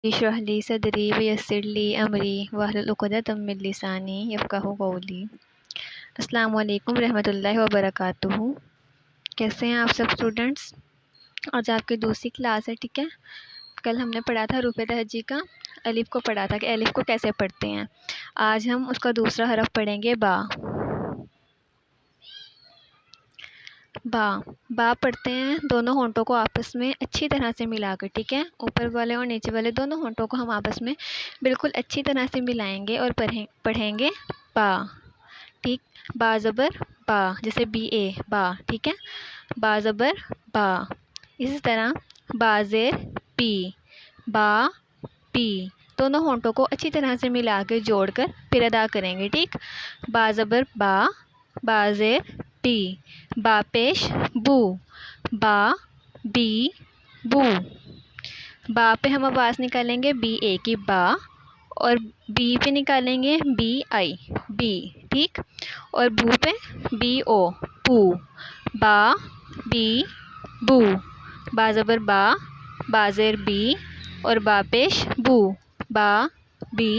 اشرح لی صدری ویسر لی امری واحلل عقدۃ من لسانی یفقہوا قولی۔ السلام علیکم رحمۃ اللہ وبرکاتہ۔ کیسے ہیں آپ سب اسٹوڈنٹس؟ آج آپ کی دوسری کلاس ہے، ٹھیک ہے۔ کل ہم نے پڑھا تھا حروف تہجی کا الف کو پڑھا تھا کہ الف کو کیسے پڑھتے ہیں۔ آج ہم اس کا دوسرا حرف پڑھیں گے با۔ با با پڑھتے ہیں دونوں ہونٹوں کو آپس میں اچھی طرح سے ملا کر، ٹھیک ہے۔ اوپر والے اور نیچے والے دونوں ہونٹوں کو ہم آپس میں بالکل اچھی طرح سے ملائیں گے اور پڑھیں گے با، ٹھیک۔ با زبر با، جیسے بی اے با، ٹھیک ہے۔ با زبر با۔ اسی طرح با زیر پی، با پی، دونوں ہونٹوں کو اچھی طرح سے ملا کے جوڑ کر پھر ادا کریں گے، ٹھیک۔ با زبر با، با زیر پی، با پیش بو، با بی بو۔ با پہ ہم آواز نکالیں گے بی اے کی با، اور بی پہ نکالیں گے بی آئی بی، ٹھیک۔ اور بو پہ بی او بو، با بی بو۔ با زبر با، با زیر بی، اور با پیش بو، با بی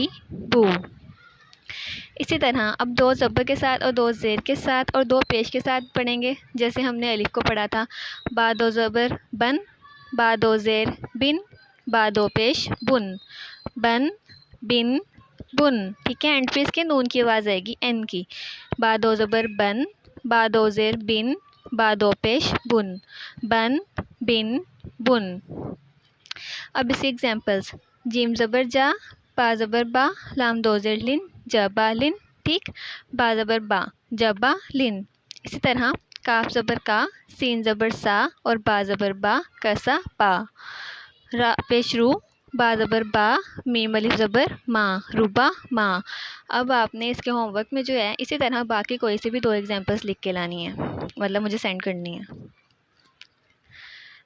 بو۔ اسی طرح اب دو زبر کے ساتھ اور دو زیر کے ساتھ اور دو پیش کے ساتھ پڑھیں گے، جیسے ہم نے الف کو پڑھا تھا۔ با دو زبر بن، با دو زیر بن، با دو پیش بن، بن بن بن، ٹھیک ہے۔ اینڈ پہ اس کے نون کی آواز آئے گی این کی۔ با دو زبر بن، با دو زیر بن، با دو پیش بن، بن بن بن۔ اب اسی ایگزامپلس، جیم زبر جا، با زبر با، لام دو زیر لن، جبا لن، ٹھیک۔ با زبر با، جبا لن۔ اسی طرح کاف زبر کا، سین زبر سا، اور با زبر با، کسا پا۔ را پیش رو، با زبر با، میم الف زبر ما، روبا ما۔ اب آپ نے اس کے ہوم ورک میں جو ہے اسی طرح باقی کوئی سے بھی دو ایگزامپلس لکھ کے لانی ہے، مطلب مجھے سینڈ کرنی ہے۔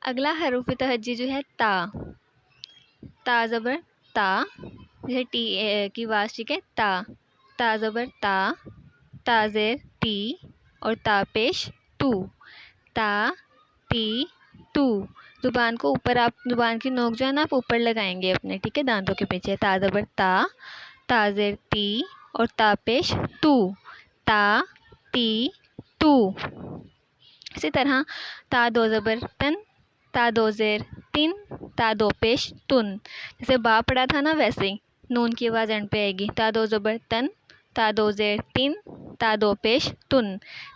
اگلا حروف تہجی جو ہے تا۔ تا زبر تا، جیسے ٹی کی آواز، ٹھیک ہے۔ تا، تا زبر تا، تا زیر تی، اور تا پیش تو، تا تی تو۔ زبان کو اوپر، آپ زبان کی نوک جو ہے نا آپ اوپر لگائیں گے اپنے، ٹھیک ہے، دانتوں کے پیچھے۔ تا زبر تا، تا زیر تی، اور تا پیش تو، تا تی تو۔ اسی طرح تا دو زبر تن، تا دو زیر تن، تا دو پیش تن، جیسے با پڑھا تھا نا ویسے ہی نون کی آواز اینڈ پہ آئے گی۔ تا دو زبر تن، تا دو زیر تن، تا دو پیش تن،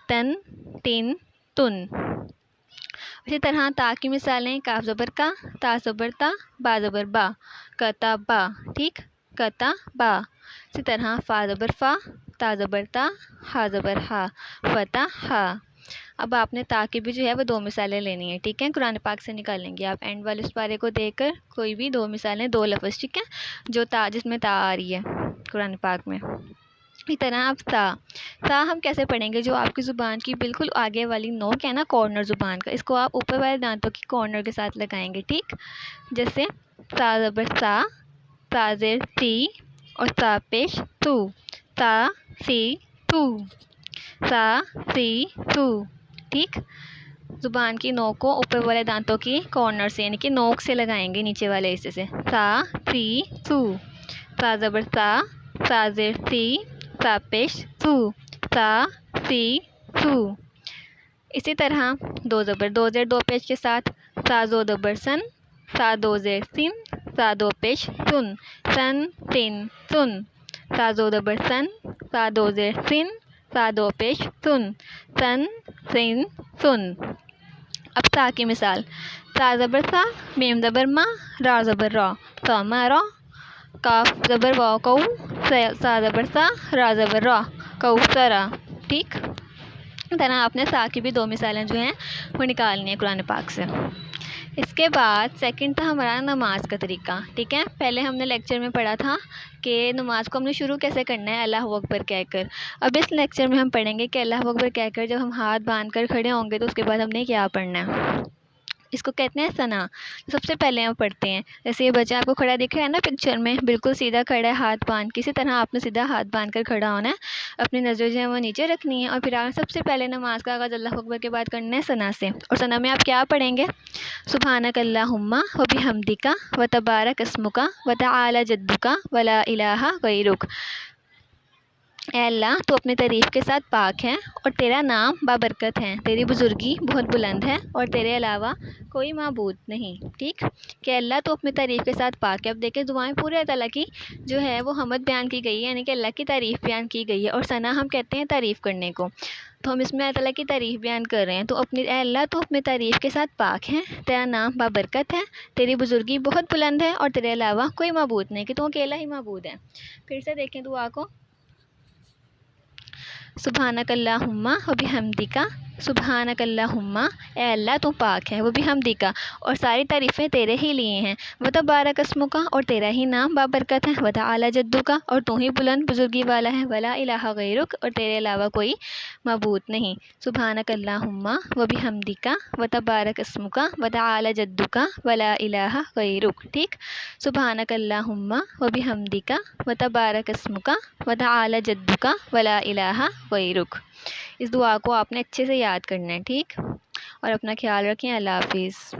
تن تن تن۔ اسی طرح تا کی مثالیں، کاف زبر کا، تا زبر تا، با زبر با، کتا با، ٹھیک، کتا با۔ اسی طرح فا زبر فا، تا زبر تا، ہا زبر ہا، فتح ہا۔ اب آپ نے تا کی بھی جو ہے وہ دو مثالیں لینی ہیں، ٹھیک ہے، قرآن پاک سے نکالیں گے آپ۔ اینڈ والے اس پارے کو دیکھ کر کوئی بھی دو مثالیں، دو لفظ، ٹھیک ہے، جو تا جس میں تا آ رہی ہے قرآن پاک میں۔ اسی طرح اب تا، تا ہم کیسے پڑھیں گے؟ جو آپ کی زبان کی بالکل آگے والی نوک ہے نا، کارنر زبان کا، اس کو آپ اوپر والے دانتوں کی کارنر کے ساتھ لگائیں گے، ٹھیک۔ جیسے تا زبر سا، تا زیر سی، اور تا پیش تو، تا سی تو، تا سی تو، ٹھیک۔ زبان کی نوک کو اوپر والے دانتوں کی کارنر سے، یعنی کہ نوک سے لگائیں گے، نیچے والے حصے سے۔ تا سی تو، تا زبر تا، تا زیر سی، تا پیش تو، تا سی تو۔ اسی طرح دو زبر دو زیر دو پیش کے ساتھ، تا زو زبر سن، تا دو زیر سن، تا دو پیش سن، سن تن سن، تا زو زبر سن، تا دو زیر سن، تا دو پیش سن، سن سن سن۔ اب تا کی مثال، تا زبر سا، میم زبر ما، را زبر را، سامارا۔ کاف زبر وا کو، سا زبر سا، را زبر را، کوثرا، ٹھیک۔ اس طرح آپ نے سا کی بھی دو مثالیں جو ہیں وہ نکالنی ہیں قرآن پاک سے۔ اس کے بعد سیکنڈ تھا ہمارا نماز کا طریقہ، ٹھیک ہے۔ پہلے ہم نے لیکچر میں پڑھا تھا کہ نماز کو ہم نے شروع کیسے کرنا ہے، اللہ اکبر کہہ کر۔ اب اس لیکچر میں ہم پڑھیں گے کہ اللہ اکبر کہہ کر جب ہم ہاتھ باندھ کر کھڑے ہوں گے تو اس کے بعد ہم نے کیا پڑھنا ہے۔ اس کو کہتے ہیں ثنا. سب سے پہلے ہم پڑھتے ہیں. جیسے یہ بچہ آپ کو کھڑا دکھ رہا ہے نا پکچر میں, بالکل سیدھا کھڑا ہے ہاتھ باندھ. کسی طرح آپ نے سیدھا ہاتھ باندھ کر کھڑا ہونا ہے, اپنی نظر جو ہے وہ نیچے رکھنی ہے, اور پھر آپ سب سے پہلے نماز کا آغاز اللہ اکبر کے بعد کرنا ہے ثنا سے. اور ثنا میں آپ کیا پڑھیں گے؟ سبحانک اللہم و بحمدک و تبارک اسمک و تعالی جدک و لا الہ غیرک. اے اللہ تو اپنی تعریف کے ساتھ پاک ہے اور تیرا نام بابرکت ہے, تیری بزرگی بہت بلند ہے اور تیرے علاوہ کوئی معبود نہیں. ٹھیک کہ اللہ تو اپنی تعریف کے ساتھ پاک ہے. اب دیکھیں دعائیں پورے اللہ کی جو ہے وہ حمد بیان کی گئی ہے, یعنی کہ اللہ کی تعریف بیان کی گئی ہے, اور ثنا ہم کہتے ہیں تعریف کرنے کو. تو ہم اس میں اللہ تعالیٰ کی تعریف بیان کر رہے ہیں. تو اے اللہ تو اپنی تعریف کے ساتھ پاک ہے, تیرا نام بابرکت ہے, تیری بزرگی بہت بلند ہے اور تیرے علاوہ کوئی معبود نہیں, کہ تو اکیلا ہی معبود ہے. پھر سے دیکھیں دعا کو. سبحانک اللہم و بحمدک, سبحانک اللہم, اے اللہ تو پاک ہے, وہ بحمدک, اور ساری تعریفیں تیرے ہی لیے ہیں, و تبارک اسمک, اور تیرا ہی نام بابرکت ہے, و تعالی جدک, اور تو ہی بلند بزرگی والا ہے, ولا الہ غیرک, اور تیرے علاوہ کوئی معبود نہیں. سبحانک اللہم و بحمدک و تبارک اسمک و تعالی جدک ولا الہ غیرک. ٹھیک, سبحانک اللہم و بحمدک و تبارک اسمک و تعالی جدک ولا الہ غیرک. اس دعا کو آپ نے اچھے سے یاد کرنا ہے. ٹھیک, اور اپنا خیال رکھیں. اللہ حافظ.